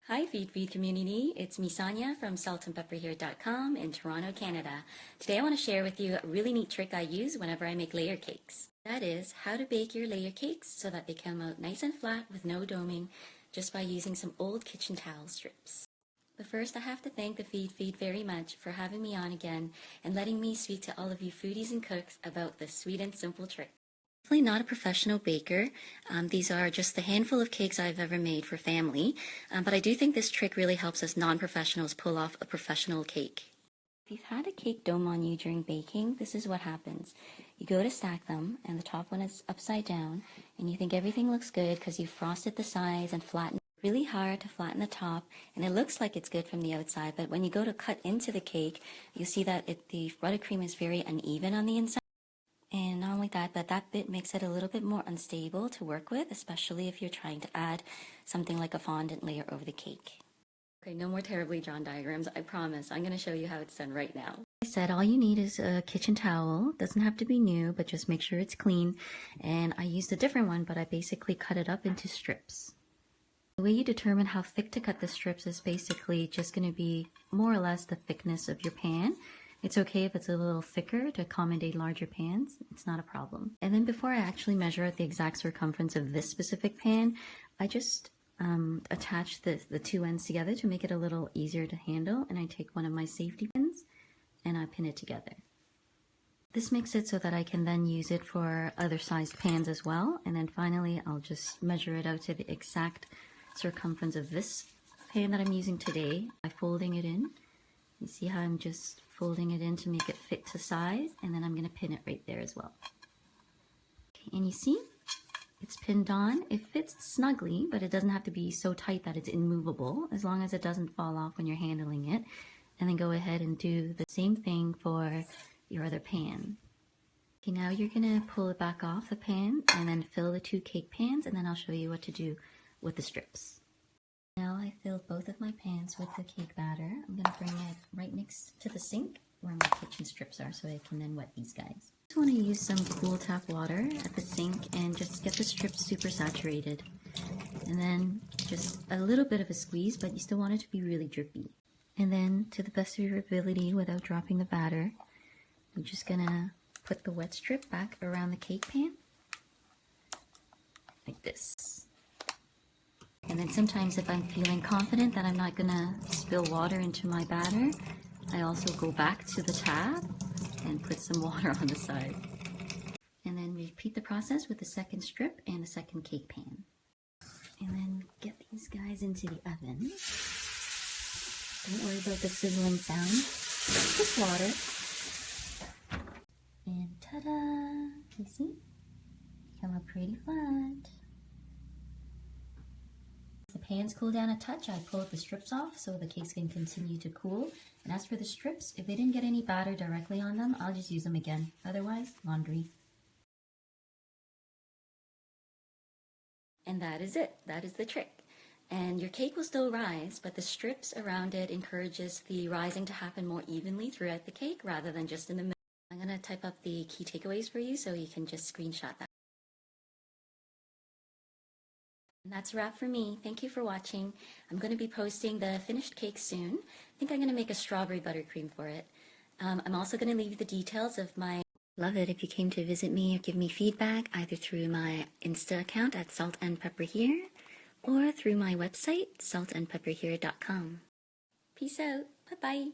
Hi Feedfeed community, it's me Sonia from saltandpepperhere.com in Toronto, Canada. Today I want to share with you a really neat trick I use whenever I make layer cakes. That is how to bake your layer cakes so that they come out nice and flat with no doming just by using some old kitchen towel strips. But first I have to thank the Feedfeed very much for having me on again and letting me speak to all of you foodies and cooks about this sweet and simple trick. Definitely not a professional baker. These are just the handful of cakes I've ever made for family, but I do think this trick really helps us non-professionals pull off a professional cake. If you've had a cake dome on you during baking, this is what happens. You go to stack them, and the top one is upside down, and you think everything looks good because you've frosted the sides and flattened it really hard to flatten the top, and it looks like it's good from the outside, but when you go to cut into the cake, you'll see that the buttercream is very uneven on the inside. And not only that, but that bit makes it a little bit more unstable to work with, especially if you're trying to add something like a fondant layer over the cake. Okay, no more terribly drawn diagrams, I promise. I'm going to show you how it's done right now. Like I said, all you need is a kitchen towel. Doesn't have to be new, but just make sure it's clean. And I used a different one, but I basically cut it up into strips. The way you determine how thick to cut the strips is basically just going to be more or less the thickness of your pan. It's okay if it's a little thicker to accommodate larger pans. It's not a problem. And then before I actually measure out the exact circumference of this specific pan, I just attach the two ends together to make it a little easier to handle. And I take one of my safety pins and I pin it together. This makes it so that I can then use it for other sized pans as well. And then finally, I'll just measure it out to the exact circumference of this pan that I'm using today by folding it in. You see how I'm just folding it in to make it fit to size, and then I'm going to pin it right there as well. Okay, and you see, it's pinned on. It fits snugly, but it doesn't have to be so tight that it's immovable, as long as it doesn't fall off when you're handling it. And then go ahead and do the same thing for your other pan. Okay, now you're going to pull it back off the pan and then fill the two cake pans, and then I'll show you what to do with the strips. Now I filled both of my pans with the cake batter. I'm going to bring it right next to the sink where my kitchen strips are so I can then wet these guys. I just want to use some cool tap water at the sink and just get the strips super saturated. And then just a little bit of a squeeze, but you still want it to be really drippy. And then to the best of your ability without dropping the batter, I'm just going to put the wet strip back around the cake pan like this. And then sometimes if I'm feeling confident that I'm not gonna spill water into my batter, I also go back to the tab and put some water on the side. And then repeat the process with the second strip and the second cake pan. And then get these guys into the oven. Don't worry about the sizzling sound, just water. And ta-da! You see? Come up pretty flat. The pans cool down a touch, I pulled the strips off so the cakes can continue to cool. And as for the strips, if they didn't get any batter directly on them, I'll just use them again. Otherwise, laundry. And that is it. That is the trick. And your cake will still rise, but the strips around it encourages the rising to happen more evenly throughout the cake rather than just in the middle. I'm going to type up the key takeaways for you so you can just screenshot that. And that's a wrap for me. Thank you for watching. I'm going to be posting the finished cake soon. I think I'm going to make a strawberry buttercream for it. I'm also going to leave the details of my... Love it if you came to visit me or give me feedback either through my Insta account at saltandpepperhere or through my website, saltandpepperhere.com. Peace out. Bye-bye.